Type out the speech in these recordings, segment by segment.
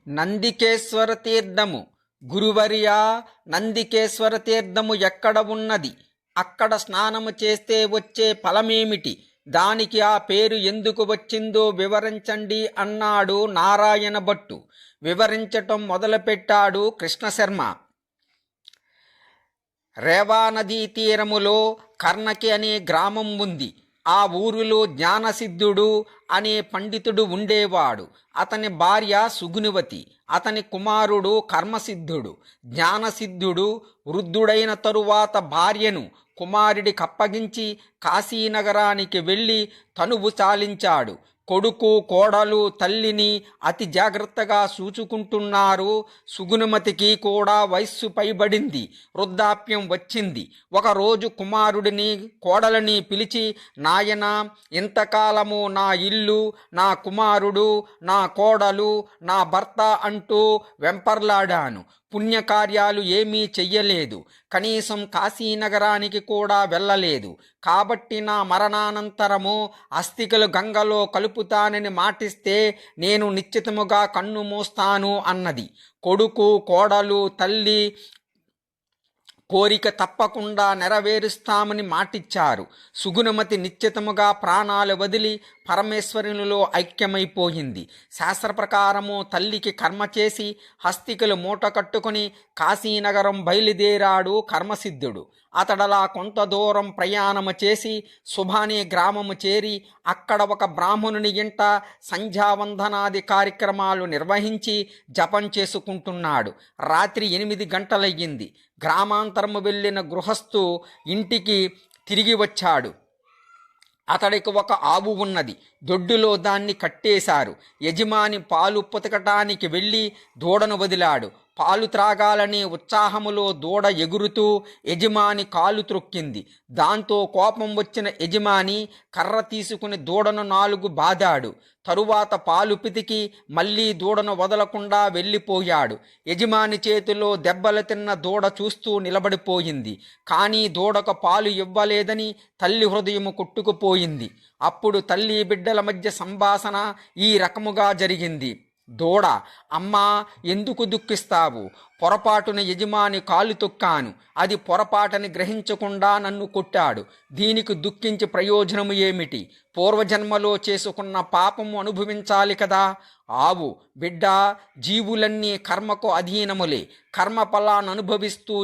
నందికేశ్వర తీర్థము. గురువర్యా, నందికేశ్వర తీర్థము ఎక్కడ ఉన్నది? అక్కడ స్నానము చేస్తే వచ్చే ఫలమేమిటి? దానికి ఆ పేరు ఎందుకు వచ్చిందో వివరించండి అన్నాడు నారాయణ భట్టు. వివరించటం మొదలుపెట్టాడు కృష్ణశర్మ. రేవా నదీ తీరములో కర్ణకి అనే గ్రామం ఉంది. ఆ ఊరిలో జ్ఞానసిద్ధుడు అనే పండితుడు ఉండేవాడు. అతని భార్య సుగుణవతి, అతని కుమారుడు కర్మసిద్ధుడు. జ్ఞానసిద్ధుడు వృద్ధుడైన తరువాత భార్యను కుమారుడికి అప్పగించి కాశీనగరానికి వెళ్ళి తనువు చాలించాడు. కొడుకు కోడలు తల్లిని అతి జాగ్రత్తగా చూచుకుంటున్నారు. సుగుణమతికి కూడా వయస్సు పైబడింది, వృద్ధాప్యం వచ్చింది. ఒకరోజు కుమారుడిని కోడలిని పిలిచి, నాయనా, ఇంతకాలము నా ఇల్లు, నా కుమారుడు, నా కోడలు, నా భర్త అంటూ వెంపర్లాడాను. పుణ్యకార్యాలు ఏమీ చెయ్యలేదు. కనీసం కాశీనగరానికి కూడా వెళ్ళలేదు. కాబట్టి నా మరణానంతరము అస్థికలు గంగలో కలుపుతానని మాటిస్తే నేను నిశ్చితముగా కన్ను మూస్తాను అన్నది. కొడుకు కోడలు తల్లి కోరిక తప్పకుండా నెరవేరుస్తామని మాటిచ్చారు. సుగుణమతి నిశ్చితముగా ప్రాణాలు వదిలి పరమేశ్వరునిలో ఐక్యమైపోయింది. శాస్త్ర ప్రకారము తల్లికి కర్మ చేసి హస్తికలు మూట కట్టుకుని కాశీనగరం బయలుదేరాడు కర్మసిద్ధుడు. అతడలా కొంత దూరం ప్రయాణము చేసి శుభాని గ్రామము చేరి అక్కడ ఒక బ్రాహ్మణుని ఇంట సంధ్యావందనాది కార్యక్రమాలు నిర్వహించి జపం చేసుకుంటున్నాడు. రాత్రి 8 గంటలయ్యింది. గ్రామాంతరము వెళ్ళిన గృహస్థు ఇంటికి తిరిగి వచ్చాడు. అతడికి ఒక ఆవు ఉన్నది. దొడ్డులో దాన్ని కట్టేశారు. యజమాని పాలు పుతకటానికి వెళ్ళి దూడను వదిలాడు. పాలు త్రాగాలనే ఉత్సాహములో దూడ ఎగురుతూ యజమాని కాలు త్రొక్కింది. దాంతో కోపం వచ్చిన యజమాని కర్ర తీసుకుని దూడను 4 బాదాడు. తరువాత పాలు పితికి మళ్ళీ దూడను వదలకుండా వెళ్ళిపోయాడు. యజమాని చేతిలో దెబ్బలు తిన్న దూడ చూస్తూ నిలబడిపోయింది. కానీ దూడకు పాలు ఇవ్వలేదని తల్లి హృదయము కొట్టుకుపోయింది. అప్పుడు తల్లి బిడ్డల మధ్య సంభాషణ ఈ రకముగా జరిగింది. దూడ, అమ్మా, ఎందుకు దుఃఖిస్తావు? పొరపాటున యజమాని కాలు తొక్కాను. అది పొరపాటని గ్రహించకుండా నన్ను కొట్టాడు. దీనికి దుఃఖించి ప్రయోజనము ఏమిటి? పూర్వజన్మలో చేసుకున్న పాపము అనుభవించాలి కదా. ఆవు, బిడ్డ, జీవులన్నీ కర్మకు అధీనములే. కర్మ ఫలాన్ని అనుభవిస్తూ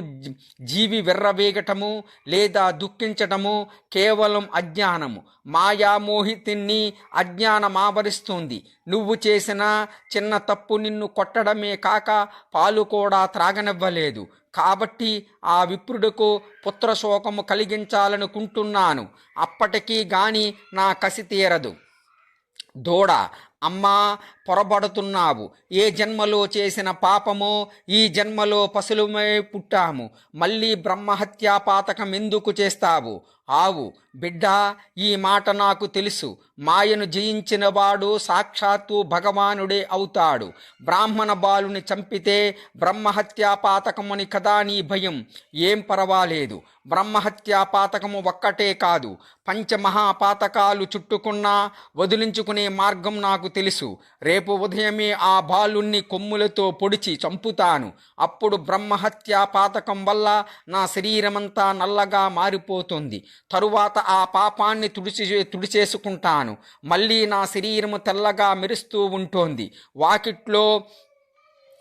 జీవి విర్రవేగటము లేదా దుఃఖించటము కేవలం అజ్ఞానము. మాయామోహితిని అజ్ఞానమావరిస్తుంది. నువ్వు చేసిన చిన్న తప్పు నిన్ను కొట్టడమే కాక పాలు కూడా త్రాగనివ్వలేదు. కాబట్టి ఆ విప్రుడుకు పుత్రశోకము కలిగించాలనుకుంటున్నాను. అప్పటికీ గాని నా కసి తీరదు. దూడ, అమ్మా, పొరబడుతున్నావు. ఏ జన్మలో చేసిన పాపమో ఈ జన్మలో పశువులమై పుట్టాము. మళ్ళీ బ్రహ్మహత్యా పాతకం ఎందుకు చేస్తావు? ఆవు, బిడ్డ, ఈ మాట నాకు తెలుసు. మాయను జయించిన వాడు సాక్షాత్తు భగవానుడే అవుతాడు. బ్రాహ్మణ బాలుని చంపితే బ్రహ్మహత్యా పాతకమని కదా నీ భయం. ఏం పర్వాలేదు. బ్రహ్మహత్యా పాతకము ఒక్కటే కాదు, పంచమహాపాతకాలు చుట్టుకున్నా వదిలించుకునే మార్గం నాకు తెలుసు. రేపు ఉదయమే ఆ బాలుణ్ణి కొమ్ములతో పొడిచి చంపుతాను. అప్పుడు బ్రహ్మహత్యా పాతకం వల్ల నా శరీరమంతా నల్లగా మారిపోతుంది. తరువాత ఆ పాపాన్ని తుడిచేసుకుంటాను. మళ్ళీ నా శరీరము తెల్లగా మెరుస్తూ ఉంటుంది. వాకిట్లో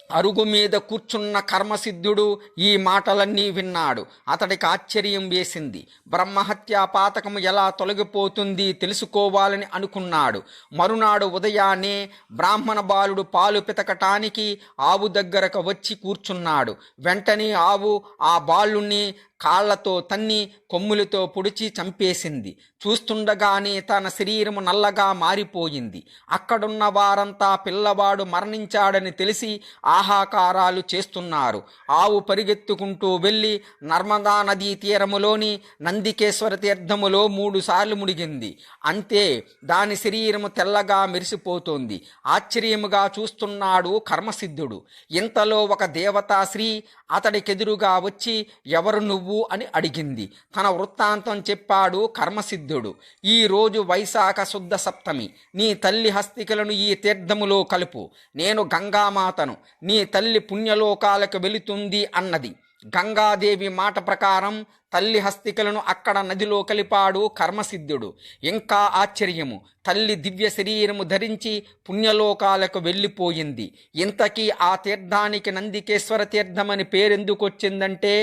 అరుగు మీద కూర్చున్న కర్మసిద్ధుడు ఈ మాటలన్నీ విన్నాడు. అతడికి ఆశ్చర్యం వేసింది. బ్రహ్మహత్యా పాతకము ఎలా తొలగిపోతుంది తెలుసుకోవాలని అనుకున్నాడు. మరునాడు ఉదయాన్నే బ్రాహ్మణ బాలుడు పాలు పితకటానికి ఆవు దగ్గరకు వచ్చి కూర్చున్నాడు. వెంటనే ఆవు ఆ బాలుణ్ణి కాళ్లతో తన్ని కొమ్ములతో పొడిచి చంపేసింది. చూస్తుండగానే తన శరీరము నల్లగా మారిపోయింది. అక్కడున్న వారంతా పిల్లవాడు మరణించాడని తెలిసి ఆహాకారాలు చేస్తున్నారు. ఆవు పరిగెత్తుకుంటూ వెళ్ళి నర్మదా నదీ తీరములోని నందికేశ్వర తీర్థములో 3 సార్లు మునిగింది. అంతే, దాని శరీరము తెల్లగా మెరిసిపోతోంది. ఆశ్చర్యముగా చూస్తున్నాడు కర్మసిద్ధుడు. ఇంతలో ఒక దేవతాశ్రీ అతడికెదురుగా వచ్చి, ఎవరు నువ్వు నువ్వు అని అడిగింది. తన వృత్తాంతం చెప్పాడు కర్మసిద్ధుడు. ఈ రోజు వైశాఖ శుద్ధ సప్తమి. నీ తల్లి హస్తికలను ఈ తీర్థములో కలుపు. నేను గంగామాతను. నీ తల్లి పుణ్యలోకాలకు వెళుతుంది అన్నది. గంగాదేవి మాట ప్రకారం తల్లి హస్తికలను అక్కడ నదిలో కలిపాడు కర్మసిద్ధుడు. ఇంకా ఆశ్చర్యము, తల్లి దివ్య శరీరము ధరించి పుణ్యలోకాలకు వెళ్ళిపోయింది. ఇంతకీ ఆ తీర్థానికి నందికేశ్వర తీర్థమని పేరెందుకొచ్చిందంటే,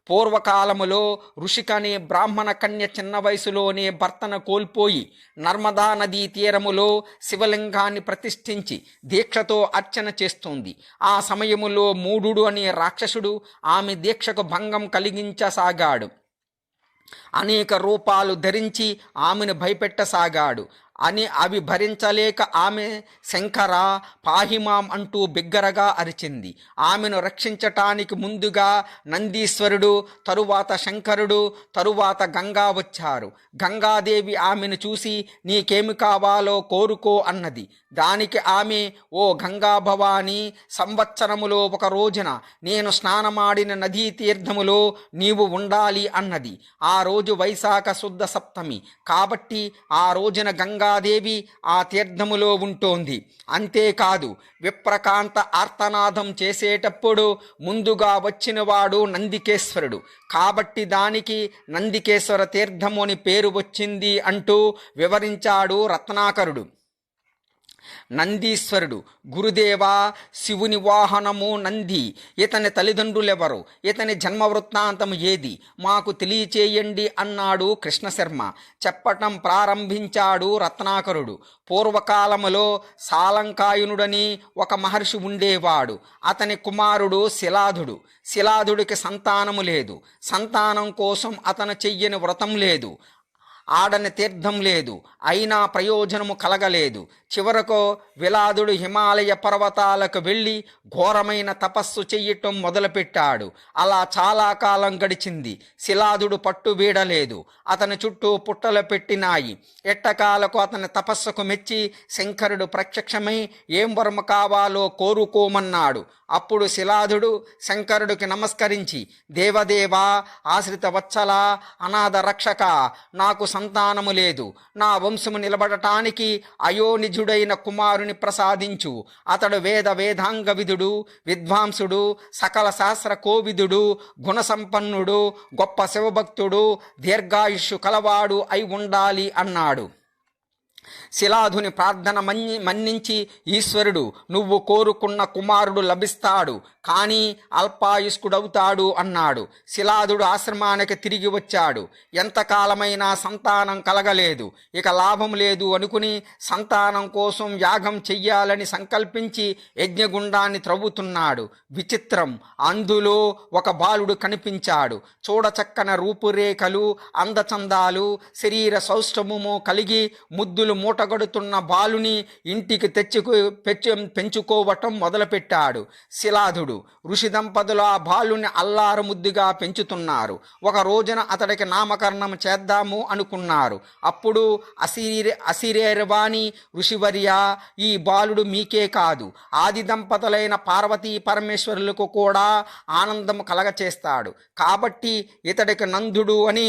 పూర్వకాలములో ఋషికనే బ్రాహ్మణ కన్య చిన్న వయసులోనే భర్తను కోల్పోయి నర్మదా నదీ తీరములో శివలింగాన్ని ప్రతిష్ఠించి దీక్షతో అర్చన చేస్తుంది. ఆ సమయములో మూఢుడు అనే రాక్షసుడు ఆమె దీక్షకు భంగం కలిగించసాగాడు. అనేక రూపాలు ధరించి ఆమెను భయపెట్టసాగాడు. అవి భరించలేక ఆమె శంకర పాహిమాం అంటూ బిగ్గరగా అరిచింది. ఆమెను రక్షించటానికి ముందుగా నందీశ్వరుడు, తరువాత శంకరుడు, తరువాత గంగా వచ్చారు. గంగాదేవి ఆమెను చూసి నీకేమి కావాలో కోరుకో అన్నది. దానికి ఆమె, ఓ గంగా భవాని, సంవత్సరములో ఒక రోజున నేను స్నానమాడిన నదీ తీర్థములో నీవు ఉండాలి అన్నది. ఆ రోజు వైశాఖ శుద్ధ సప్తమి కాబట్టి ఆ రోజున గంగాదేవి ఆ తీర్థములో ఉంటోంది. అంతేకాదు, విప్రకాంత ఆర్తనాదం చేసేటప్పుడు ముందుగా వచ్చినవాడు నందికేశ్వరుడు కాబట్టి దానికి నందికేశ్వర తీర్థము అని పేరు వచ్చింది అంటూ వివరించాడు రత్నాకరుడు. నందీశ్వరుడు, గురుదేవా, శివుని వాహనము నంది. ఇతని తల్లిదండ్రులెవరు? ఇతని జన్మ వృత్తాంతం ఏది? మాకు తెలియచేయండి అన్నాడు కృష్ణశర్మ. చెప్పటం ప్రారంభించాడు రత్నాకరుడు. పూర్వకాలములో సాలంకాయునుడని ఒక మహర్షి ఉండేవాడు. అతని కుమారుడు శిలాధుడు. శిలాధుడికి సంతానము లేదు. సంతానం కోసం అతను చెయ్యని వ్రతం లేదు, ఆడని తీర్థం లేదు, అయినా ప్రయోజనము కలగలేదు. చివరకు విలాదుడు హిమాలయ పర్వతాలకు వెళ్ళి ఘోరమైన తపస్సు చెయ్యటం మొదలుపెట్టాడు. అలా చాలా కాలం గడిచింది. శిలాదుడు పట్టు వీడలేదు. అతని చుట్టూ పుట్టలు పెట్టినాయి. ఎట్టకాలకు అతని తపస్సుకు మెచ్చి శంకరుడు ప్రత్యక్షమై ఏం వరము కావాలో కోరుకోమన్నాడు. అప్పుడు శిలాదుడు శంకరుడికి నమస్కరించి, దేవదేవా, ఆశ్రిత వత్సల, అనాథ రక్షక, నాకు సంతానము లేదు. నా వంశము నిలబడటానికి అయోనిజుడైన కుమారుని ప్రసాదించు. అతడు వేదాంగ విదుడు, విద్వాంసుడు, సకల శాస్త్ర కోవిదుడు, గుణసంపన్నుడు, గొప్ప శివభక్తుడు, దీర్ఘాయుష్యు కలవాడు అయి ఉండాలి అన్నాడు. శిలాధుని ప్రార్థన మన్నించి ఈశ్వరుడు, నువ్వు కోరుకున్న కుమారుడు లభిస్తాడు, కానీ అల్పాయుష్కుడవుతాడు అన్నాడు. శిలాధుడు ఆశ్రమానికి తిరిగి వచ్చాడు. ఎంతకాలమైనా సంతానం కలగలేదు. ఇక లాభం లేదు అనుకుని సంతానం కోసం యాగం చెయ్యాలని సంకల్పించి యజ్ఞగుండాన్ని త్రవ్వుతున్నాడు. విచిత్రం, అందులో ఒక బాలుడు కనిపించాడు. చూడచక్కన రూపురేఖలు, అందచందాలు, శరీర సౌష్ఠవము కలిగి ముద్దులు మూటగడుతున్న బాలుని ఇంటికి పెంచుకోవటం మొదలుపెట్టాడు శిలాధుడు. ఋషి దంపతులు ఆ బాలుని అల్లారు ముద్దుగా పెంచుతున్నారు. ఒక రోజున అతడికి నామకరణం చేద్దాము అనుకున్నారు. అప్పుడు అసిరేర్వాణి, ఋషివర్య, ఈ బాలుడు మీకే కాదు, ఆది దంపతులైన పార్వతీ పరమేశ్వరులకు కూడా ఆనందం కలగచేస్తాడు. కాబట్టి ఇతడికి నందుడు అని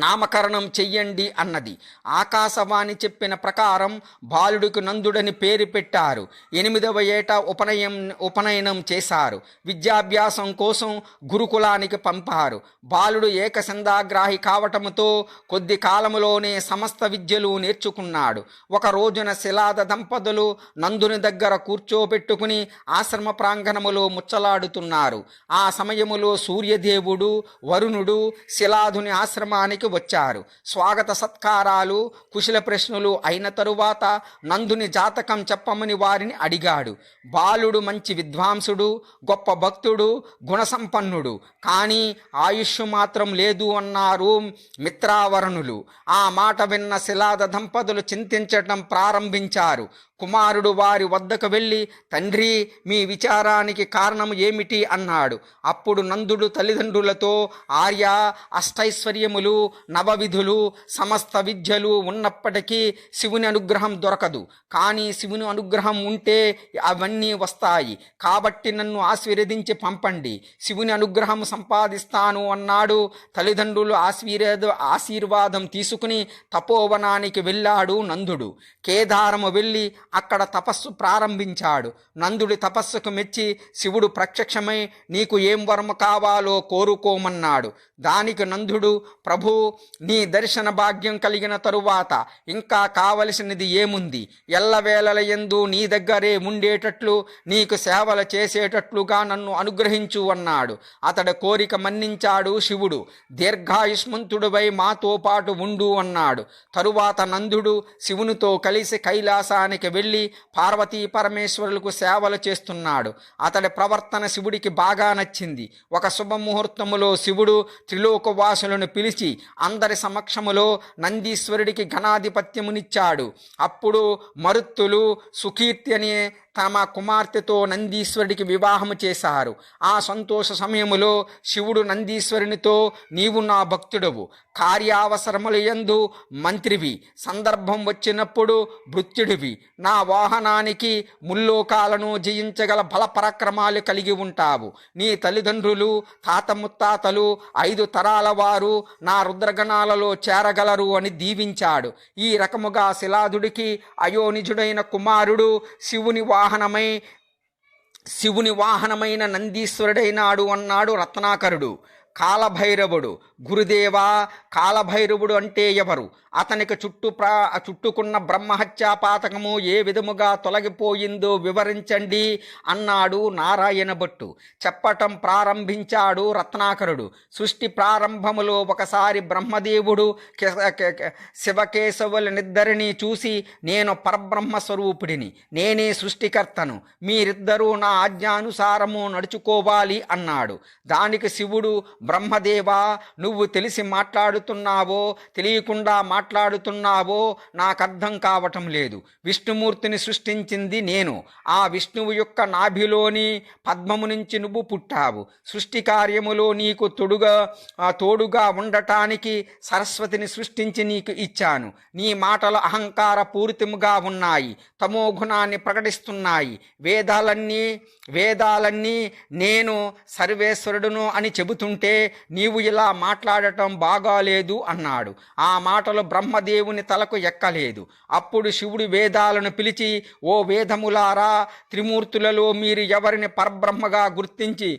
నామకరణం చెయ్యండి అన్నది. ఆకాశవాణి చెప్పిన ప్రకారం బాలుడికి నందుడని పేరు పెట్టారు. 8వ ఏట ఉపనయనం చేశారు. విద్యాభ్యాసం కోసం గురుకులానికి పంపారు. బాలుడు ఏకసంధాగ్రాహి కావటంతో కొద్ది కాలములోనే సమస్త విద్యలు నేర్చుకున్నాడు. ఒక రోజున శిలాద దంపతులు నందుని దగ్గర కూర్చోబెట్టుకుని ఆశ్రమ ప్రాంగణములో ముచ్చలాడుతున్నారు. ఆ సమయములో సూర్యదేవుడు, వరుణుడు శిలాధుని ఆశ్రమానికి వచ్చారు. స్వాగత సత్కారాలు, కుశల ప్రశ్నలు అయిన తరువాత నందుని జాతకం చెప్పమని వారిని అడిగాడు. బాలుడు మంచి విద్వాంసుడు, గొప్ప భక్తుడు, గుణసంపన్నుడు, కానీ ఆయుష్ మాత్రం లేదు అన్నారు మిత్రావరణులు. ఆ మాట విన్న శిలాద దంపతులు చింతించటం ప్రారంభించారు. కుమారుడు వారి వద్దకు వెళ్ళి, తండ్రి, మీ విచారానికి కారణం ఏమిటి అన్నాడు. అప్పుడు నందుడు తల్లిదండ్రులతో, ఆర్య, అష్టైశ్వర్యములు, నవవిధులు, సమస్త విద్యలు ఉన్నప్పటికీ శివుని అనుగ్రహం దొరకదు. కానీ శివుని అనుగ్రహం ఉంటే అవన్నీ వస్తాయి. కాబట్టి నన్ను ఆశీర్వదించి పంపండి, శివుని అనుగ్రహం సంపాదిస్తాను అన్నాడు. తల్లిదండ్రులు ఆశీర్వాదం తీసుకుని తపోవనానికి వెళ్ళాడు నందుడు. కేదారము వెళ్ళి అక్కడ తపస్సు ప్రారంభించాడు. నందుడి తపస్సుకు మెచ్చి శివుడు ప్రత్యక్షమై, నీకు ఏం వరము కావాలో కోరుకోమన్నాడు. దానికి నందుడు, ప్రభు, నీ దర్శన భాగ్యం కలిగిన తరువాత ఇంకా కావలసినది ఏముంది? ఎల్లవేళల యందు నీ దగ్గరే ఉండేటట్లు, నీకు సేవలు చేసేటట్లుగా నన్ను అనుగ్రహించు అన్నాడు. అతడి కోరిక మన్నించాడు శివుడు. దీర్ఘాయుష్మంతుడివై మాతో పాటు ఉండు అన్నాడు. తరువాత నందుడు శివునితో కలిసి కైలాసానికి వెళ్ళి పార్వతీ పరమేశ్వరులకు సేవలు చేస్తున్నాడు. అతడి ప్రవర్తన శివుడికి బాగా నచ్చింది. ఒక శుభముహూర్తములో శివుడు త్రిలోకవాసులను పిలిచి అందరి సమక్షములో నందీశ్వరుడికి ఘనాధిపత్యమునిచ్చాడు. అప్పుడు మరుత్తులు సుకీర్తి అనే తమ కుమార్తెతో నందీశ్వరుడికి వివాహము చేశారు. ఆ సంతోష సమయములో శివుడు నందీశ్వరునితో, నీవు నా భక్తుడవు, కార్యావసరముల యందు మంత్రివి, సందర్భం వచ్చినప్పుడు భృత్యుడివి, నా వాహనానికి ముల్లోకాలను జయించగల బలపరాక్రమాలు కలిగి ఉంటావు. నీ తల్లిదండ్రులు, తాత ముత్తాతలు 5 తరాల వారు నా రుద్రగణాలలో చేరగలరు అని దీవించాడు. ఈ రకముగా శిలాదుడికి అయోనిజుడైన కుమారుడు శివుని వాహనమైన నందీశ్వరుడైనాడు అన్నాడు రత్నాకరుడు. కాలభైరవుడు. గురుదేవా, కాలభైరవుడు అంటే ఎవరు? అతనికి చుట్టుకున్న బ్రహ్మహత్యా పాతకము ఏ విధముగా తొలగిపోయిందో వివరించండి అన్నాడు నారాయణ భట్టు. చెప్పటం ప్రారంభించాడు రత్నాకరుడు. సృష్టి ప్రారంభములో ఒకసారి బ్రహ్మదేవుడు శివకేశవులనిద్దరినీ చూసి, నేను పరబ్రహ్మ స్వరూపుడిని, నేనే సృష్టికర్తను, మీరిద్దరూ నా ఆజ్ఞానుసారము నడుచుకోవాలి అన్నాడు. దానికి శివుడు, బ్రహ్మదేవా, నువ్వు తెలిసి మాట్లాడుతున్నావో తెలియకుండా మాట్లాడుతున్నావో నాకు అర్థం కావటం లేదు. విష్ణుమూర్తిని సృష్టించింది నేను. ఆ విష్ణువు యొక్క నాభిలోని పద్మము నుంచి నువ్వు పుట్టావు. సృష్టి కార్యములో నీకు తోడుగా ఉండటానికి సరస్వతిని సృష్టించి నీకు ఇచ్చాను. నీ మాటలు అహంకార పూరితముగా ఉన్నాయి, తమో గుణాన్ని ప్రకటిస్తున్నాయి. వేదాలన్నీ నేను సర్వేశ్వరుడును అని చెబుతుంటే నీవు ఇలా మాట్లాడటం బాగాలేదు అన్నాడు. ఆ మాటలు బ్రహ్మదేవుని తలకు ఎక్కలేదు. అప్పుడు శివుడు వేదాలను పిలిచి, ఓ వేదములారా, త్రిమూర్తులలో మీరు ఎవరిని పరబ్రహ్మగా గుర్తించి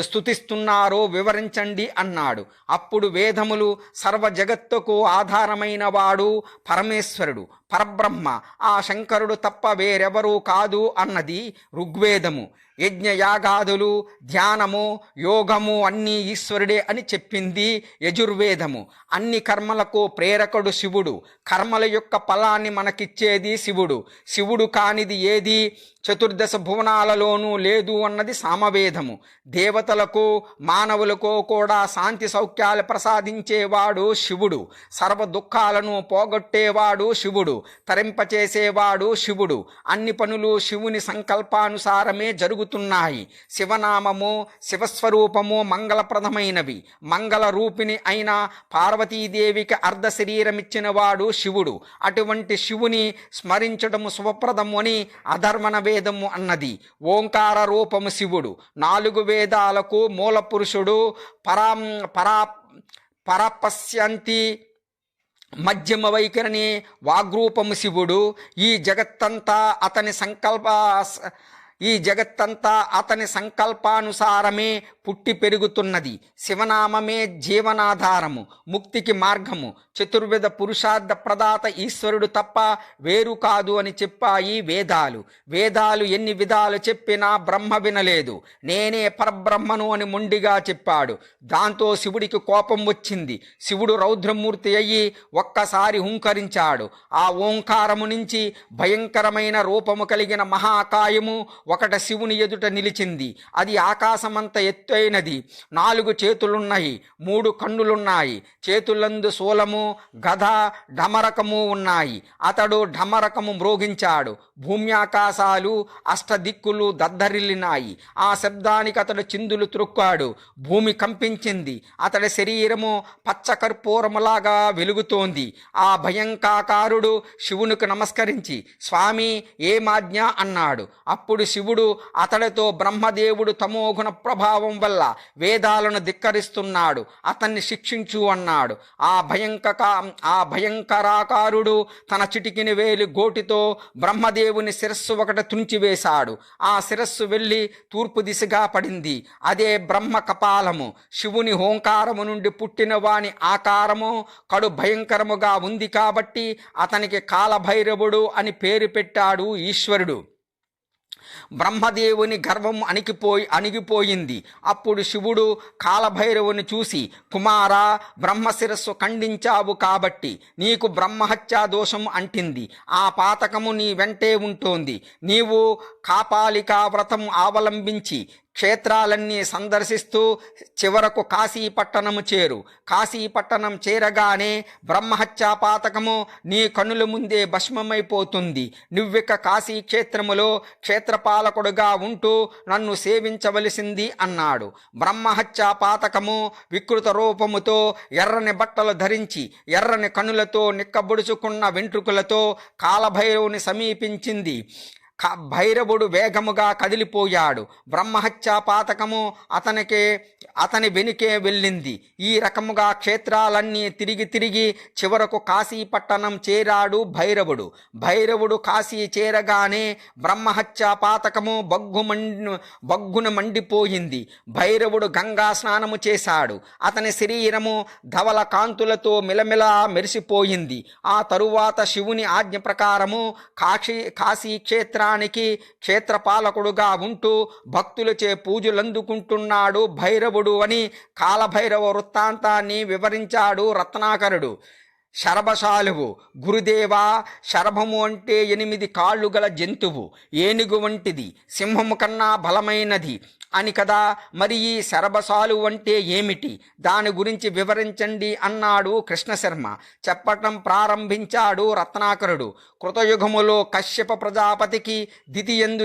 స్తుతిస్తున్నారో వివరించండి అన్నాడు. అప్పుడు వేదములు, సర్వ జగత్తుకు ఆధారమైన వాడు పరమేశ్వరుడు, పరబ్రహ్మ, ఆ శంకరుడు తప్ప వేరెవరూ కాదు అన్నది ఋగ్వేదము. యజ్ఞయాగాదులు, ధ్యానము, యోగము అన్నీ ఈశ్వరుడే అని చెప్పింది యజుర్వేదము. అన్ని కర్మలకు ప్రేరకుడు శివుడు. కర్మల యొక్క ఫలాన్ని మనకిచ్చేది శివుడు. శివుడు కానిది ఏది చతుర్దశ భువనాలలోనూ లేదు అన్నది సామవేదము. దేవతలకు, మానవులకు కూడా శాంతి సౌఖ్యాలు ప్రసాదించేవాడు శివుడు. సర్వ దుఃఖాలను పోగొట్టేవాడు శివుడు. తరింపచేసేవాడు శివుడు. అన్ని పనులు శివుని సంకల్పానుసారమే జరుగుతున్నాయి. శివనామము, శివస్వరూపము మంగళప్రదమైనవి. మంగళ రూపిణి అయిన పార్వతీదేవికి అర్ధ శరీరమిచ్చిన వాడు శివుడు. అటువంటి శివుని స్మరించడము శుభప్రదము అని అధర్వణ వేదము అన్నది. ఓంకార రూపము శివుడు. 4 వేదాలకు మూల పురుషుడు. పరపశ్యంతి మధ్యమ వైఖరిని వాగ్రూపము శివుడు. ఈ జగత్తంతా అతని సంకల్పానుసారమే పుట్టి పెరుగుతున్నది. శివనామమే జీవనాధారము, ముక్తికి మార్గము. చతుర్వేద పురుషార్థ ప్రదాత ఈశ్వరుడు తప్ప వేరు కాదు అని చెప్పాయి వేదాలు. వేదాలు ఎన్ని విధాలు చెప్పినా బ్రహ్మ వినలేదు. నేనే పరబ్రహ్మను అని మొండిగా చెప్పాడు. దాంతో శివుడికి కోపం వచ్చింది. శివుడు రౌద్రమూర్తి అయ్యి ఒక్కసారి హుంకరించాడు. ఆ ఓంకారము నుంచి భయంకరమైన రూపము కలిగిన మహాకాయము ఒకట శివుని ఎదుట నిలిచింది. అది ఆకాశమంత ఎత్తైనది. 4 చేతులున్నాయి, 3 కన్నులున్నాయి. చేతులందు శూలము, గద, ఢమరకము ఉన్నాయి. అతడు ఢమరకము మ్రోగించాడు. భూమ్యాకాశాలు, అష్టదిక్కులు దద్దరిల్లినాయి. ఆ శబ్దానికి అతడు చిందులు త్రొక్కాడు. భూమి కంపించింది. అతడి శరీరము పచ్చకర్పూరములాగా వెలుగుతోంది. ఆ భయంకాకారుడు శివునికి నమస్కరించి, స్వామి ఏమాజ్ఞ అన్నాడు. అప్పుడు శివుడు అతడితో, బ్రహ్మదేవుడు తమోగుణ ప్రభావం వల్ల వేదాలను ధిక్కరిస్తున్నాడు, అతన్ని శిక్షించు అన్నాడు. ఆ భయంకరాకారుడు తన చిటికిని వేలి గోటితో బ్రహ్మదేవుని శిరస్సు ఒకటి తుంచివేశాడు. ఆ శిరస్సు వెళ్ళి తూర్పు దిశగా పడింది. అదే బ్రహ్మ కపాలము. శివుని హోంకారము నుండి పుట్టిన వాని ఆకారము కడు భయంకరముగా ఉంది కాబట్టి అతనికి కాలభైరవుడు అని పేరు పెట్టాడు ఈశ్వరుడు. బ్రహ్మదేవుని గర్వం అణిగిపోయింది. అప్పుడు శివుడు కాలభైరవుని చూసి, కుమారా, బ్రహ్మశిరస్సు ఖండించావు కాబట్టి నీకు బ్రహ్మహత్యా దోషం అంటింది. ఆ పాతకము నీ వెంటే ఉంటోంది. నీవు కాపాలికా వ్రతం అవలంబించి క్షేత్రాలన్నీ సందర్శిస్తూ చివరకు కాశీపట్టణము చేరు. కాశీపట్టణం చేరగానే బ్రహ్మహత్యా పాతకము నీ కనుల ముందే భస్మమైపోతుంది. నువ్విక కాశీ క్షేత్రములో క్షేత్రపాలకుడుగా ఉంటూ నన్ను సేవించవలసింది అన్నాడు. బ్రహ్మహత్యా పాతకము వికృత రూపముతో, ఎర్రని బట్టలు ధరించి, ఎర్రని కనులతో, నిక్కబుడుచుకున్న వెంట్రుకలతో కాలభైరవుని సమీపించింది. భైరవుడు వేగముగా కదిలిపోయాడు. బ్రహ్మహత్యా పాతకము అతని వెనుకే వెళ్ళింది. ఈ రకముగా క్షేత్రాలన్నీ తిరిగి చివరకు కాశీపట్టణం చేరాడు భైరవుడు కాశీ చేరగానే బ్రహ్మహత్యా పాతకము బగ్గున మండిపోయింది. భైరవుడు గంగా స్నానము చేశాడు. అతని శరీరము ధవల కాంతులతో మిలమిలా మెరిసిపోయింది. ఆ తరువాత శివుని ఆజ్ఞ ప్రకారము కాశీ క్షేత్రపాలకుడుగా ఉంటూ భక్తులచే పూజలందుకుంటున్నాడు భైరవుడు అని కాలభైరవ వృత్తాంతాన్ని వివరించాడు రత్నాకరుడు. శరభశాలువు, గురుదేవా, శరభము అంటే 8 కాళ్ళు గల జంతువు, ఏనుగు వంటిది, సింహము కన్నా బలమైనది అని కదా. మరి ఈ శరభశాలు అంటే ఏమిటి? దాని గురించి వివరించండి అన్నాడు కృష్ణశర్మ. చెప్పటం ప్రారంభించాడు రత్నాకరుడు. కృతయుగములో కశ్యప ప్రజాపతికి ద్వితీయందు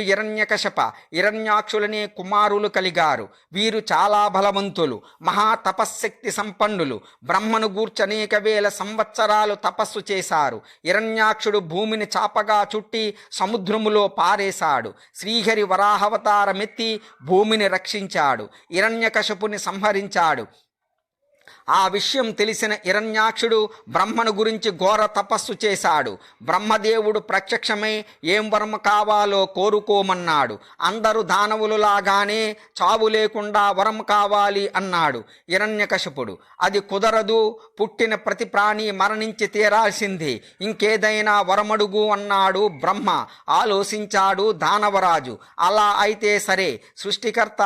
హిరణ్యాక్షులనే కుమారులు కలిగారు. వీరు చాలా బలవంతులు, మహాతపశ్శక్తి సంపన్నులు. బ్రహ్మను గూర్చి అనేక వేల సంవత్సరాలు తపస్సు చేశారు. హిరణ్యాక్షుడు భూమిని చాపగా చుట్టి సముద్రములో పారేశాడు. శ్రీహరి వరాహవతారమెత్తి భూమిని రక్షించాడు. హిరణ్యకశపుని సంహరించాడు. ఆ విషయం తెలిసిన హిరణ్యాక్షుడు బ్రహ్మను గురించి ఘోర తపస్సు చేశాడు. బ్రహ్మదేవుడు ప్రత్యక్షమై ఏం వరం కావాలో కోరుకోమన్నాడు. అందరూ దానవులులాగానే చావు లేకుండా వరం కావాలి అన్నాడు హిరణ్యకశపుడు. అది కుదరదు, పుట్టిన ప్రతి ప్రాణి మరణించి తీరాల్సిందే, ఇంకేదైనా వరమడుగు అన్నాడు బ్రహ్మ. ఆలోచించాడు దానవరాజు. అలా అయితే సరే, సృష్టికర్త,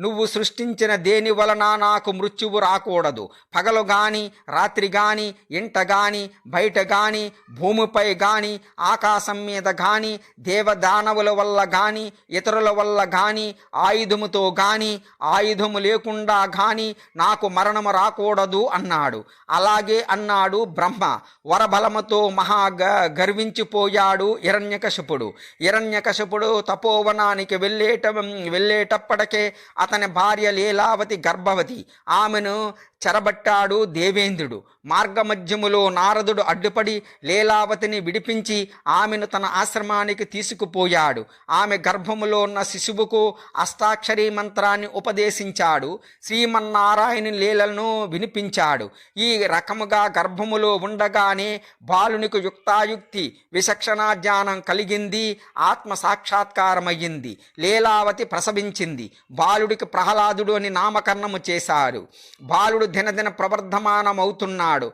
నువ్వు సృష్టించిన దేని వలన నాకు మృత్యువు రాకూడదు. పగలు గాని, రాత్రి గాని, ఇంట గాని, బయట గాని, భూమిపై గాని, ఆకాశం మీద గాని, దేవదానవుల వల్ల గాని, ఇతరుల వల్ల గాని, ఆయుధముతో గాని, ఆయుధము లేకుండా గాని నాకు మరణము రాకూడదు అన్నాడు. అలాగే అన్నాడు బ్రహ్మ. వరబలముతో గర్వించిపోయాడు హిరణ్యకశపుడు తపోవనానికి వెళ్ళేటప్పటికే అతని భార్య లీలావతి గర్భవతి. ఆమెను చెరబట్టాడు దేవేంద్రుడు. మార్గమధ్యములో నారదుడు అడ్డుపడి లీలావతిని విడిపించి ఆమెను తన ఆశ్రమానికి తీసుకుపోయాడు. ఆమె గర్భములో ఉన్న శిశువుకు అష్టాక్షరీ మంత్రాన్ని ఉపదేశించాడు. శ్రీమన్నారాయణ లీలను వినిపించాడు. ఈ రకముగా గర్భములో ఉండగానే బాలునికి యుక్తాయుక్తి విచక్షణ జ్ఞానం కలిగింది. ఆత్మ సాక్షాత్కారమయ్యింది. లీలావతి ప్రసవించింది. బాలుడికి ప్రహ్లాదుడు అని నామకరణము చేశారు. బాలుడు దినదిన ప్రవర్ధమానమవుతున్నాడు.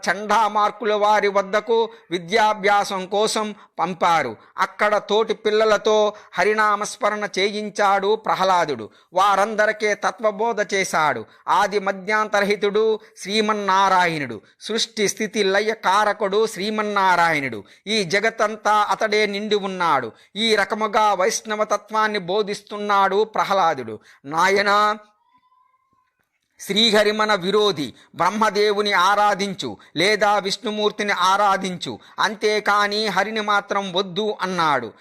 చండామార్కుల వారి వద్దకు విద్యాభ్యాసం కోసం పంపారు. అక్కడ తోటి పిల్లలతో హరినామస్మరణ చేయించాడు ప్రహ్లాదుడు. వారందరికీ తత్వబోధ చేశాడు. ఆది మధ్యాంతరహితుడు శ్రీమన్నారాయణుడు, సృష్టి స్థితి లయ కారకుడు శ్రీమన్నారాయణుడు. ఈ జగత్తంతా అతడే నిండి ఉన్నాడు. ఈ రకముగా వైష్ణవ తత్వాన్ని బోధిస్తున్నాడు ప్రహ్లాదుడు. నాయనా, శ్రీహరి మన విరోధి. బ్రహ్మదేవుని ఆరాధించు లేదా విష్ణుమూర్తిని ఆరాధించు, అంతేకాని హరిని మాత్రం వద్దు అన్నాడు.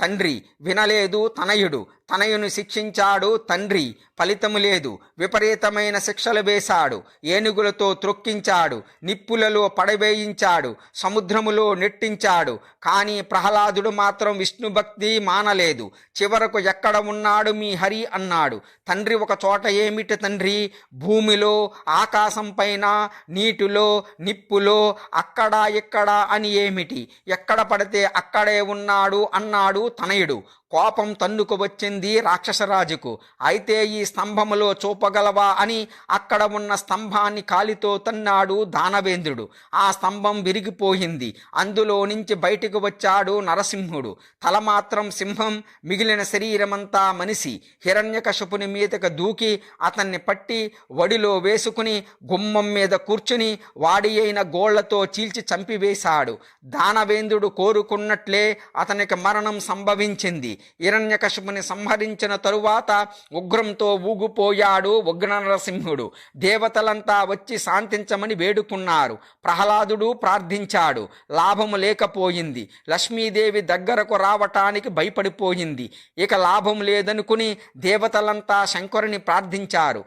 తండ్రి వినలేదు తనయుడు. తనయుని శిక్షించాడు తండ్రి, ఫలితము లేదు. విపరీతమైన శిక్షలు వేశాడు. ఏనుగులతో త్రొక్కించాడు, నిప్పులలో పడవేయించాడు, సముద్రములో నెట్టించాడు. కానీ ప్రహ్లాదుడు మాత్రం విష్ణు భక్తి మానలేదు. చివరకు ఎక్కడ ఉన్నాడు మీ హరి అన్నాడు. తండ్రి ఒక చోట ఏమిటి తండ్రి? భూమిలో, ఆకాశం పైన, నీటిలో, నిప్పులో, అక్కడా ఇక్కడా అని ఏమిటి? ఎక్కడ పడితే అక్కడే ఉన్నాడు అన్నాడు తనయుడు. కోపం తన్నుకు వచ్చింది రాక్షసరాజుకు. అయితే ఈ స్తంభములో చూపగలవా అని అక్కడ ఉన్న స్తంభాన్ని కాలితో తన్నాడు దానవేంద్రుడు. ఆ స్తంభం విరిగిపోయింది. అందులో నుంచి బయటకు వచ్చాడు నరసింహుడు. తల మాత్రం సింహం, మిగిలిన శరీరమంతా మనిషి. హిరణ్యకశపుని మీదకు దూకి అతన్ని పట్టి వడిలో వేసుకుని గుమ్మం మీద కూర్చుని వాడి అయిన గోళ్లతో చీల్చి చంపివేశాడు. దానవేంద్రుడు కోరుకున్నట్లే అతనికి మరణం సంభవించింది. హిరణ్యకశపుని సంహరించిన తరువాత ఉగ్రంతో ఊగిపోయాడు ఉగ్ర నరసింహుడు. దేవతలంతా వచ్చి శాంతించమని వేడుకున్నారు. ప్రహ్లాదుడు ప్రార్థించాడు. లాభము లేకపోయింది. లక్ష్మీదేవి దగ్గరకు రావటానికి భయపడిపోయింది. ఇక లాభం లేదనుకుని దేవతలంతా శంకరుని ప్రార్థించారు.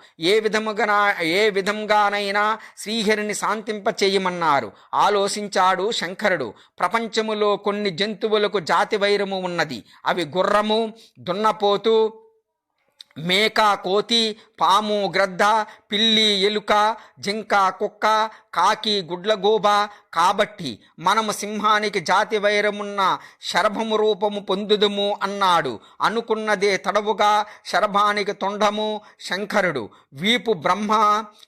ఏ విధంగానైనా శ్రీహరిని శాంతింప చేయమన్నారు. ఆలోచించాడు శంకరుడు. ప్రపంచములో కొన్ని జంతువులకు జాతి వైరము ఉన్నది. అవి గుర్రము, దున్నపోతు, మేక, కోతి, పాము, గ్రద్ద, పిల్లి, ఎలుక, జింక, కుక్క, కాకి, గుడ్లగూబ. కాబట్టి మనము సింహానికి జాతి వైరమున్న శరభము రూపము పొందుదుము అన్నాడు. అనుకున్నదే తడవుగా శరభానికి తొండము శంకరుడు, వీపు బ్రహ్మ,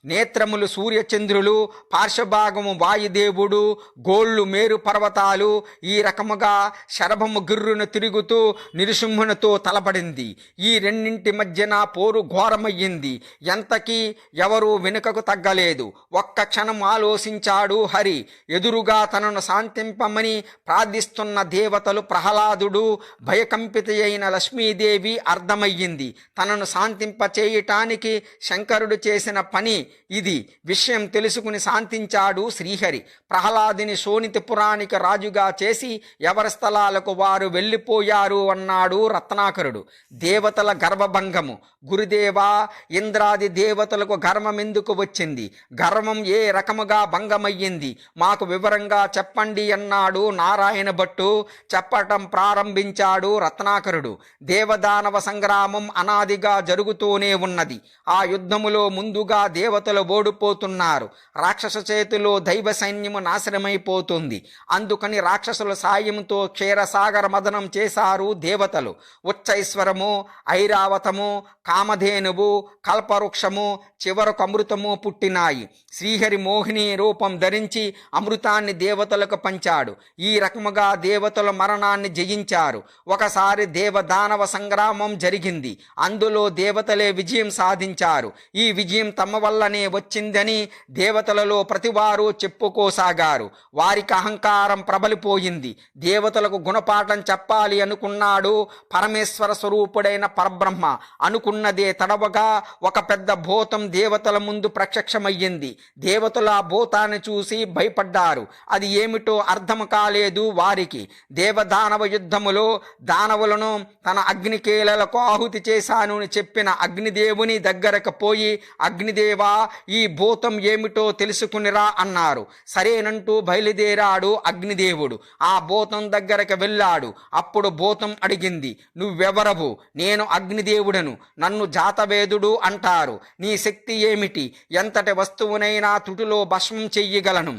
నేత్రములు సూర్యచంద్రులు, పార్శ్వభాగము వాయుదేవుడు, గోళ్ళు మేరు పర్వతాలు. ఈ రకముగా శరభము గిర్రును తిరుగుతూ నిరుసింహునితో తలపడింది. ఈ రెండింటి మధ్యన పోరు ఘోరమయ్యింది. ఎంతకీ ఎవరూ వెనుకకు తగ్గలేదు. ఒక్క క్షణం ఆలోచించాడు హరి. ఎదురుగా తనను శాంతింపమని ప్రార్థిస్తున్న దేవతలు, ప్రహ్లాదుడు, భయకంపిత అయిన లక్ష్మీదేవి. అర్థమయ్యింది తనను శాంతింప చేయటానికి శంకరుడు చేసిన పని ఇది. విషయం తెలుసుకుని శాంతించాడు శ్రీహరి. ప్రహ్లాదుని శోణితపురానికి రాజుగా చేసి ఎవరి స్థలాలకు వారు వెళ్ళిపోయారు అన్నాడు రత్నాకరుడు. దేవతల గర్వభంగము. గురుదేవా, ఇంద్రాది దేవతలకు గర్వం ఎందుకు వచ్చింది? గర్వం ఏ రకముగా భంగమయ్యింది? మాకు వివరంగా చెప్పండి అన్నాడు నారాయణ భట్టు. చెప్పటం ప్రారంభించాడు రత్నాకరుడు. దేవదానవ సంగ్రామం అనాదిగా జరుగుతూనే ఉన్నది. ఆ యుద్ధములో ముందుగా దేవతలు ఓడిపోతున్నారు. రాక్షస చేతిలో దైవ సైన్యము నాశనమైపోతుంది. అందుకని రాక్షసుల సాయంతో క్షీరసాగర మదనం చేశారు దేవతలు. ఉచ్చైశ్వరము, ఐరావతము, కామధేనువు, కల్పవృక్షము, చివరకు అమృతము పుట్టినాయి. శ్రీహరి మోహిని రూపం ధరించి అమృతాన్ని దేవతలకు పంచాడు. ఈ రకముగా దేవతల మరణాన్ని జయించారు. ఒకసారి దేవదానవ సంగ్రామం జరిగింది. అందులో దేవతలే విజయం సాధించారు. ఈ విజయం తమ వల్లనే వచ్చిందని దేవతలలో ప్రతివారు చెప్పుకోసాగారు. వారికి అహంకారం ప్రబలిపోయింది. దేవతలకు గుణపాఠం చెప్పాలి అనుకున్నాడు పరమేశ్వర స్వరూపుడైన పరబ్రహ్మ. అనుకున్నదే తడవగా ఒక పెద్ద భూతం దేవతల ముందు ప్రత్యక్షమయ్యింది. దేవతలు ఆ భూతాన్ని చూసి భయపడ్డారు. అది ఏమిటో అర్థం కాలేదు వారికి. దేవదానవ యుద్ధములో దానవులను తన అగ్నికేలలకు ఆహుతి చేశాను అని చెప్పిన అగ్నిదేవుని దగ్గరకు పోయి, అగ్నిదేవా, ఈ భూతం ఏమిటో తెలుసుకునిరా అన్నారు. సరేనంటూ బయలుదేరాడు అగ్నిదేవుడు. ఆ భూతం దగ్గరకు వెళ్ళాడు. అప్పుడు భూతం అడిగింది, నువ్వెవరవు? నేను అగ్నిదేవుడను. నన్ను జాతవేదుడు అంటారు. నీ శక్తి ఏమిటి? ఎంతటి వస్తువునైనా తుటిలో భస్మం చెయ్యగలను.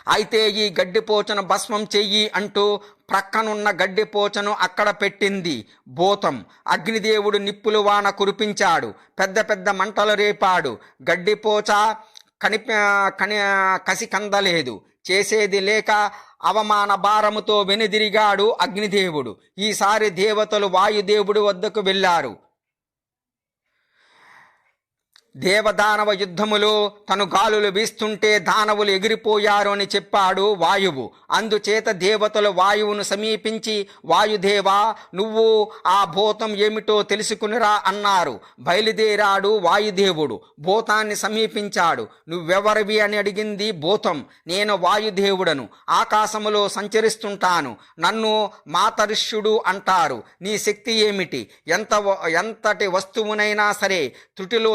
అయితే ఈ గడ్డిపోచను భస్మం చెయ్యి అంటూ ప్రక్కనున్న గడ్డిపోచను అక్కడ పెట్టింది భూతం. అగ్నిదేవుడు నిప్పులు వాన కురిపించాడు, పెద్ద పెద్ద మంటలు రేపాడు. గడ్డిపోచ కసి కందలేదు, చేసేది లేక అవమాన భారముతో వెనుదిరిగాడు అగ్నిదేవుడు. ఈసారి దేవతలు వాయుదేవుడి వద్దకు వెళ్ళారు. దేవదానవ యుద్ధములో తను గాలులు వీస్తుంటే దానవులు ఎగిరిపోయారు అని చెప్పాడు వాయువు. అందుచేత దేవతలు వాయువును సమీపించి, వాయుదేవా, నువ్వు ఆ భూతం ఏమిటో తెలుసుకునిరా అన్నారు. బయలుదేరాడు వాయుదేవుడు. భూతాన్ని సమీపించాడు. నువ్వెవరివి అని అడిగింది భూతం. నేను వాయుదేవుడను, ఆకాశములో సంచరిస్తుంటాను, నన్ను మాతరిష్యుడు అంటారు. నీ శక్తి ఏమిటి? ఎంతటి వస్తువునైనా సరే త్రుటిలో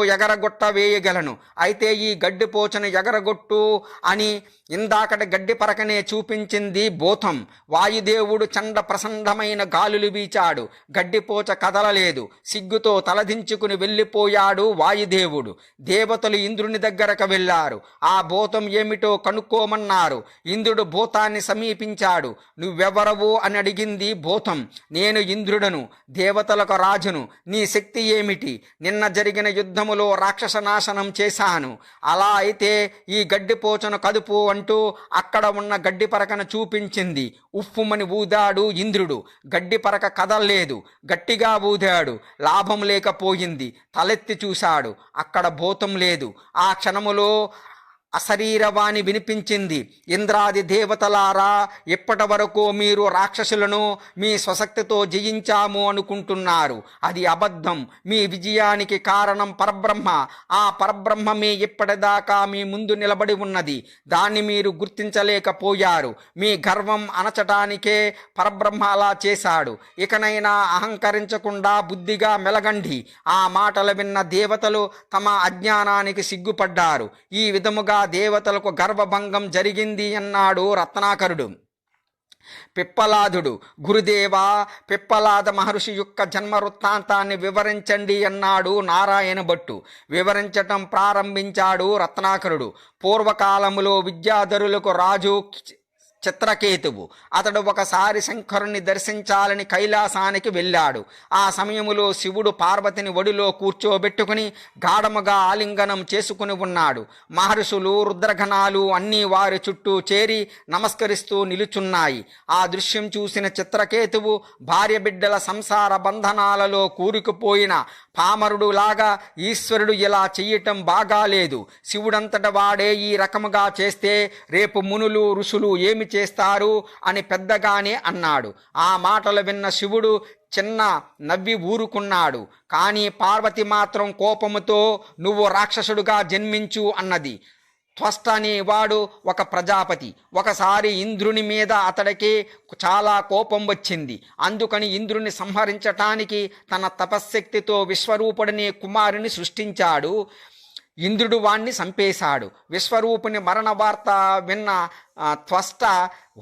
వేయగలను. అయితే ఈ గడ్డిపోచను ఎగరగొట్టు అని ఇందాకటి గడ్డి పరకనే చూపించింది భూతం. వాయుదేవుడు చండ ప్రసండమైన గాలులు వీచాడు. గడ్డిపోచ కదలలేదు. సిగ్గుతో తలదించుకుని వెళ్ళిపోయాడు వాయుదేవుడు. దేవతలు ఇంద్రుని దగ్గరకు వెళ్ళారు. ఆ భూతం ఏమిటో కనుక్కోమన్నారు. ఇంద్రుడు భూతాన్ని సమీపించాడు. నువ్వెవరవు అని అడిగింది భూతం. నేను ఇంద్రుడను, దేవతలకు రాజును. నీ శక్తి ఏమిటి? నిన్న జరిగిన యుద్ధములో రాక్షస నాశనం చేశాను. అలా అయితే ఈ గడ్డిపోచను కదుపు అంటూ అక్కడ ఉన్న గడ్డి పరకను చూపించింది. ఉఫ్ఫుమని ఊదాడు ఇంద్రుడు. గడ్డి పరక కదల్లేదు. గట్టిగా ఊదాడు. లాభం లేకపోయింది. తలెత్తి చూశాడు. అక్కడ భూతం లేదు. ఆ క్షణములో అశరీరవాణి వినిపించింది. ఇంద్రాది దేవతలారా, ఇప్పటి వరకు మీరు రాక్షసులను మీ స్వశక్తితో జయించాము అనుకుంటున్నారు. అది అబద్ధం. మీ విజయానికి కారణం పరబ్రహ్మ. ఆ పరబ్రహ్మమే ఇప్పటిదాకా మీ ముందు నిలబడి ఉన్నది. దాన్ని మీరు గుర్తించలేకపోయారు. మీ గర్వం అణచటానికే పరబ్రహ్మ అలా చేశాడు. ఇకనైనా అహంకరించకుండా బుద్ధిగా మెలగండి. ఆ మాటలు విన్న దేవతలు తమ అజ్ఞానానికి సిగ్గుపడ్డారు. ఈ విధముగా దేవతలకు గర్వభంగం జరిగింది అన్నాడు రత్నాకరుడు. పిప్పలాదుడు, గురుదేవా, పిప్పలాద మహర్షి యొక్క జన్మ వృత్తాంతాన్ని వివరించండి అన్నాడు నారాయణ భట్టు. వివరించటం ప్రారంభించాడు రత్నాకరుడు. పూర్వకాలములో విద్యాధరులకు రాజు చిత్రకేతువు. అతడు ఒకసారి శంకరుణ్ణి దర్శించాలని కైలాసానికి వెళ్ళాడు. ఆ సమయములో శివుడు పార్వతిని ఒడిలో కూర్చోబెట్టుకుని గాఢముగా ఆలింగనం చేసుకుని ఉన్నాడు. మహర్షులు, రుద్రగణాలు అన్నీ వారి చుట్టూ చేరి నమస్కరిస్తూ నిలుచున్నాయి. ఆ దృశ్యం చూసిన చిత్రకేతువు భార్య బిడ్డల సంసార బంధనాలలో కూరుకుపోయిన పామరుడు లాగా, ఈశ్వరుడు ఇలా చెయ్యటం బాగాలేదు, శివుడంతట వాడే ఈ రకముగా చేస్తే రేపు మునులు ఋషులు ఏమి చేస్తారు అని పెద్దగానే అన్నాడు. ఆ మాటలు విన్న శివుడు చిన్న నవ్వి ఊరుకున్నాడు. కానీ పార్వతి మాత్రం కోపముతో నువ్వు రాక్షసుడుగా జన్మించు అన్నది. త్వష్ట అనేవాడు ఒక ప్రజాపతి. ఒకసారి ఇంద్రుని మీద అతడికి చాలా కోపం వచ్చింది. అందుకని ఇంద్రుని సంహరించటానికి తన తపశ్శక్తితో విశ్వరూపుడనే కుమారుని సృష్టించాడు. ఇంద్రుడు వాణ్ణి చంపేశాడు. విశ్వరూపుని మరణ వార్త విన్న త్వష్ట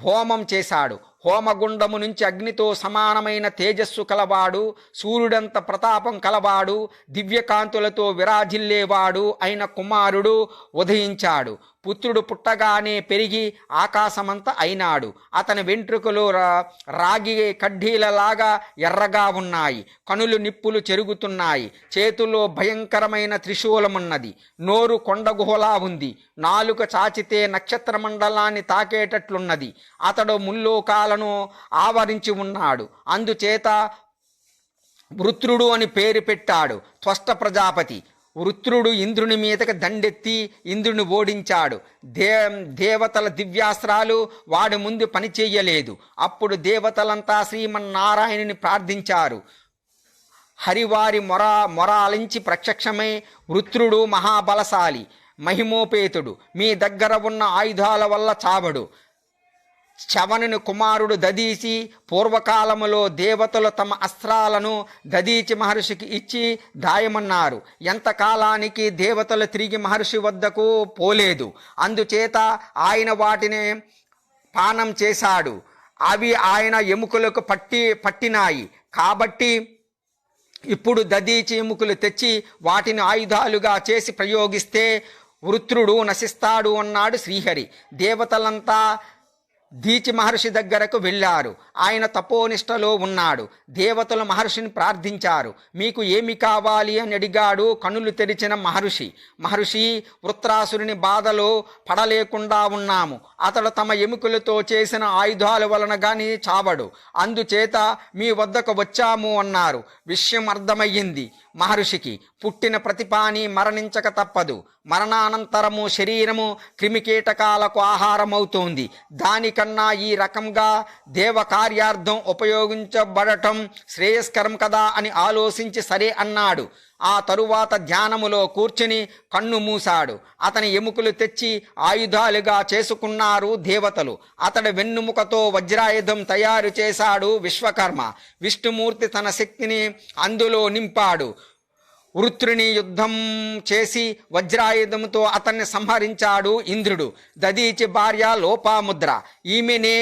హోమం చేశాడు. హోమగుండము నుంచి అగ్నితో సమానమైన తేజస్సు కలవాడు, సూర్యుడంత ప్రతాపం కలవాడు, దివ్యకాంతులతో విరాజిల్లేవాడు అయిన కుమారుడు ఉదయించాడు. పుత్రుడు పుట్టగానే పెరిగి ఆకాశమంత అయినాడు. అతని వెంట్రుకలు రాగి కడ్డీలలాగా ఎర్రగా ఉన్నాయి. కనులు నిప్పులు చెరుగుతున్నాయి. చేతుల్లో భయంకరమైన త్రిశూలమున్నది. నోరు కొండగుహలా ఉంది. నాలుక చాచితే నక్షత్ర మండలాన్ని తాకేటట్లున్నది. అతడు ముల్లోకాలను ఆవరించి ఉన్నాడు. అందుచేత వృత్రుడు అని పేరు పెట్టాడు త్వష్ట ప్రజాపతి. వృత్రుడు ఇంద్రుని మీదకి దండెత్తి ఇంద్రుని ఓడించాడు. దేవతల దివ్యాస్త్రాలు వాడి ముందు పనిచేయలేదు. అప్పుడు దేవతలంతా శ్రీమన్నారాయణుని ప్రార్థించారు. హరివారి మొర ఆలించి ప్రత్యక్షమై, వృత్రుడు మహాబలశాలి, మహిమోపేతుడు, మీ దగ్గర ఉన్న ఆయుధాల వల్ల చావడు. చవనుని కుమారుడు దదీచి పూర్వకాలములో దేవతలు తమ అస్త్రాలను దదీచి మహర్షికి ఇచ్చి దాయమన్నారు. ఎంతకాలానికి దేవతలు తిరిగి మహర్షి వద్దకు పోలేదు. అందుచేత ఆయన వాటిని పానం చేశాడు. అవి ఆయన ఎముకలకు పట్టినాయి. కాబట్టి ఇప్పుడు దదీచి ఎముకలు తెచ్చి వాటిని ఆయుధాలుగా చేసి ప్రయోగిస్తే వృత్రుడు నశిస్తాడు అన్నాడు శ్రీహరి. దేవతలంతా దీచి మహర్షి దగ్గరకు వెళ్ళారు. ఆయన తపోనిష్టలో ఉన్నాడు. దేవతలు మహర్షిని ప్రార్థించారు. మీకు ఏమి కావాలి అని అడిగాడు కనులు తెరిచిన మహర్షి. మహర్షి, వృత్రాసురుని బాధలో పడలేకుండా ఉన్నాము. అతడు తమ ఎముకలతో చేసిన ఆయుధాల వలన గాని చావడు. అందుచేత మీ వద్దకు వచ్చాము అన్నారు. విషయం అర్థమయ్యింది మహర్షికి. పుట్టిన ప్రతిపాని మరణించక తప్పదు. మరణానంతరము శరీరము క్రిమికీటకాలకు ఆహారమవుతోంది. దానికన్నా ఈ రకంగా దేవకార్యార్థం ఉపయోగించబడటం శ్రేయస్కరం కదా అని ఆలోచించి సరే అన్నాడు. ఆ తరువాత ధ్యానములో కూర్చుని కన్ను మూశాడు. అతని ఎముకలు తెచ్చి ఆయుధాలుగా చేసుకున్నారు దేవతలు. అతడి వెన్నుముకతో వజ్రాయుధం తయారు చేశాడు విశ్వకర్మ. విష్ణుమూర్తి తన శక్తిని అందులో నింపాడు. వృత్రుని యుద్ధం చేసి వజ్రాయుధంతో అతన్ని సంహరించాడు ఇంద్రుడు. దదీచి భార్య లోపాముద్ర. ఈమెనే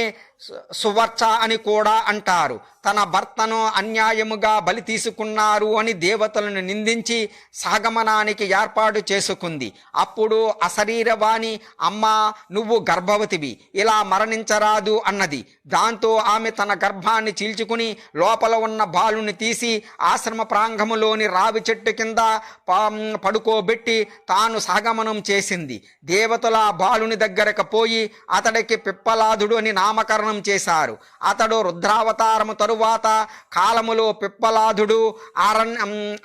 సువర్చ అని కూడా అంటారు. తన భర్తను అన్యాయముగా బలి తీసుకున్నారు అని దేవతలను నిందించి సహగమనానికి ఏర్పాటు చేసుకుంది. అప్పుడు అశరీరవాణి, అమ్మా నువ్వు గర్భవతివి, ఇలా మరణించరాదు అన్నది. దాంతో ఆమె తన గర్భాన్ని చీల్చుకుని లోపల ఉన్న బాలుని తీసి ఆశ్రమ ప్రాంగములోని రావి చెట్టు కింద పడుకోబెట్టి తాను సహగమనం చేసింది. దేవతల ఆ బాలుని దగ్గరకు పోయి అతడికి పిప్పలాదుడు అని నామకరణం చేశారు. అతడు రుద్రావతారము తరువాత కాలములో పిప్పలాదుడు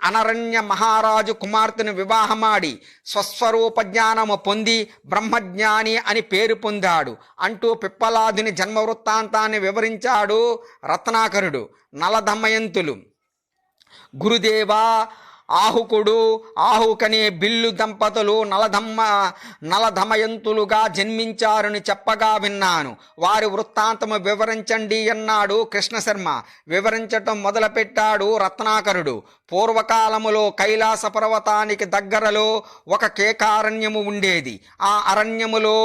అనరణ్య మహారాజు కుమార్తెను వివాహమాడి స్వస్వరూప జ్ఞానము పొంది బ్రహ్మజ్ఞాని అని పేరు పొందాడు అంటూ పిప్పలాదుని జన్మ వృత్తాంతాన్ని వివరించాడు రత్నాకరుడు. నలదమయంతులు. గురుదేవా, ఆహుకుడు ఆహుకనే బిల్లు దంపతులు నలధమయంతులుగా జన్మించారని చెప్పగా విన్నాను. వారి వృత్తాంతము వివరించండి అన్నాడు కృష్ణశర్మ. వివరించటం మొదలుపెట్టాడు రత్నాకరుడు. పూర్వకాలములో కైలాస పర్వతానికి దగ్గరలో ఒక కేకారణ్యము ఉండేది. ఆ అరణ్యములో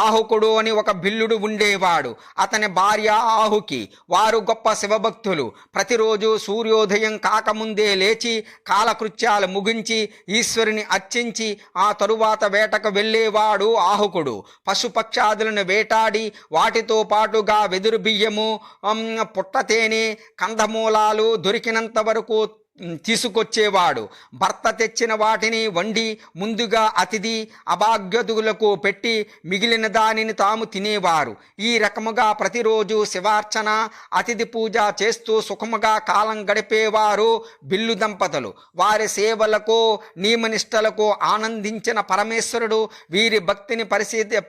ఆహుకుడు అని ఒక బిల్లుడు ఉండేవాడు. అతని భార్య ఆహుకి. వారు గొప్ప శివభక్తులు. ప్రతిరోజు సూర్యోదయం కాకముందే లేచి కాలకృత్యాలు ముగించి ఈశ్వరుని అర్చించి ఆ తరువాత వేటకు వెళ్ళేవాడు ఆహుకుడు. పశుపక్షాదులను వేటాడి వాటితో పాటుగా వెదురు బియ్యము, పుట్టతేనె, కందమూలాలు దొరికినంత వరకు తీసుకొచ్చేవాడు. భర్త తెచ్చిన వాటిని వండి ముందుగా అతిథి అభాగ్యతులకు పెట్టి మిగిలిన దానిని తాము తినేవారు. ఈ రకముగా ప్రతిరోజు శివార్చన, అతిథి పూజ చేస్తూ సుఖముగా కాలం గడిపేవారు బిల్లు దంపతులు. వారి సేవలకు నియమనిష్టలకు ఆనందించిన పరమేశ్వరుడు వీరి భక్తిని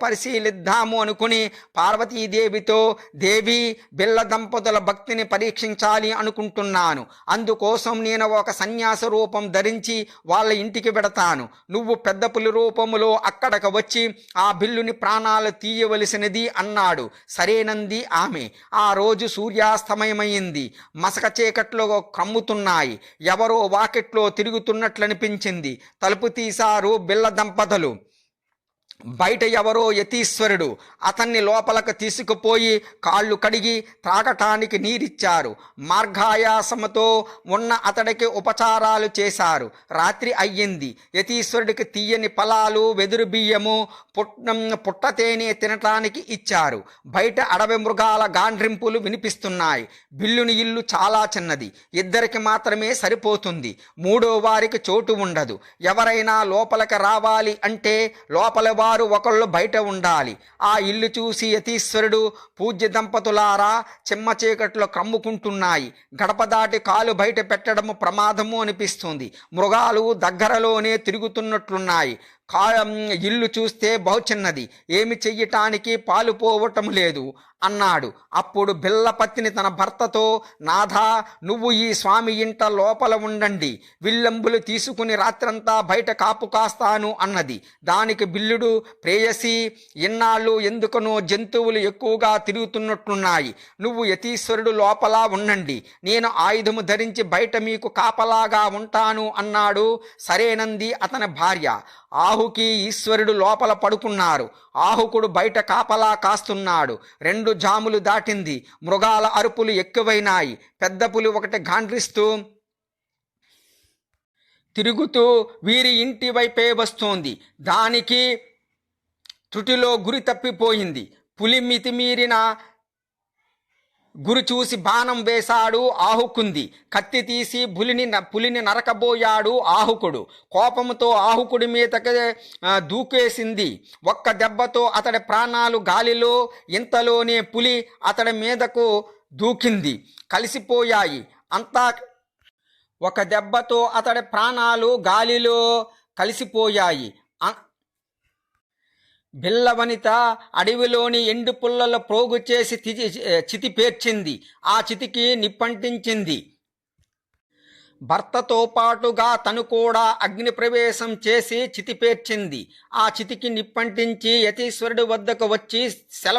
పరిశీలిద్దాము అనుకుని పార్వతీదేవితో, దేవి, బిల్ల దంపతుల భక్తిని పరీక్షించాలి అనుకుంటున్నాను. అందుకోసం నేను ఒక సన్యాస రూపం ధరించి వాళ్ళ ఇంటికి వెడతాను. నువ్వు పెద్ద పులి రూపములో అక్కడకు వచ్చి ఆ బిల్లుని ప్రాణాలు తీయవలసినది అన్నాడు. సరేనంది ఆమె. ఆ రోజు సూర్యాస్తమయమైంది. మసక చీకట్లో కమ్ముతున్నాయి. ఎవరో వాకిట్లో తిరుగుతున్నట్లనిపించింది. తలుపు తీశారు బిల్ల దంపతులు. బయట ఎవరో యతీశ్వరుడు. అతన్ని లోపలకు తీసుకుపోయి కాళ్ళు కడిగి త్రాగటానికి నీరిచ్చారు. మార్గాయాసముతో ఉన్న అతడికి ఉపచారాలు చేశారు. రాత్రి అయ్యింది. యతీశ్వరుడికి తీయని ఫలాలు, వెదురు బియ్యము, పుట్టతేనె తినటానికి ఇచ్చారు. బయట అడవి మృగాల గాండ్రింపులు వినిపిస్తున్నాయి. బిల్లుని ఇల్లు చాలా చిన్నది. ఇద్దరికి మాత్రమే సరిపోతుంది. మూడో వారికి చోటు ఉండదు. ఎవరైనా లోపలికి రావాలి అంటే లోపల వారు ఒకళ్ళు బయట ఉండాలి. ఆ ఇల్లు చూసి యతీశ్వరుడు, పూజ్య దంపతులారా, చిమ్మ చీకట్లో కమ్ముకుంటున్నాయి. గడప దాటి కాలు బయట పెట్టడము ప్రమాదము అనిపిస్తుంది. మృగాలు దగ్గరలోనే తిరుగుతున్నట్లున్నాయి. ఇల్లు చూస్తే బహు చిన్నది. ఏమి చెయ్యటానికి పాలు పోవటం లేదు అన్నాడు. అప్పుడు బిల్లపత్తిని తన భర్తతో, నాథా, నువ్వు ఈ స్వామి ఇంట లోపల ఉండండి, విల్లంబులు తీసుకుని రాత్రంతా బయట కాపు కాస్తాను అన్నది. దానికి బిల్లుడు, ప్రేయసి, ఇన్నాళ్ళు ఎందుకనో జంతువులు ఎక్కువగా తిరుగుతున్నట్లున్నాయి. నువ్వు యతీశ్వరుడు లోపల ఉండండి, నేను ఆయుధము ధరించి బయట మీకు కాపలాగా ఉంటాను అన్నాడు. సరేనంది అతని భార్య. ఆహుకి ఈశ్వరుడు లోపల పడుకున్నారు. ఆహుకుడు బయట కాపలా కాస్తున్నాడు. 2 జాములు దాటింది. మృగాల అరుపులు ఎక్కువైనాయి. పెద్ద పులి ఒకటి గాండ్రిస్తూ తిరుగుతూ వీరి ఇంటి వైపే వస్తోంది. దానికి త్రుటిలో గురి తప్పిపోయింది. పులి మితిమీరిన గురి చూసి బాణం వేశాడు ఆహుకుంది. కత్తి తీసి పులిని నరకబోయాడు ఆహుకుడు. కోపంతో ఆహుకుడి మీదకి దూకేసింది. ఒక్క దెబ్బతో అతడి ప్రాణాలు గాలిలో. ఇంతలోనే పులి అతడి మీదకు దూకింది. కలిసిపోయాయి అంతా. ఒక దెబ్బతో అతడి ప్రాణాలు గాలిలో కలిసిపోయాయి. బిల్లవనిత అడవిలోని ఎండు పుల్లల ప్రోగు చేసి చితి పేర్చింది. ఆ చితికి నిప్పంటించింది. భర్తతో పాటుగా తను కూడా అగ్ని ప్రవేశం చేసి చితి పేర్చింది. ఆ చితికి నిప్పంటించి యతీశ్వరుడి వద్దకు వచ్చి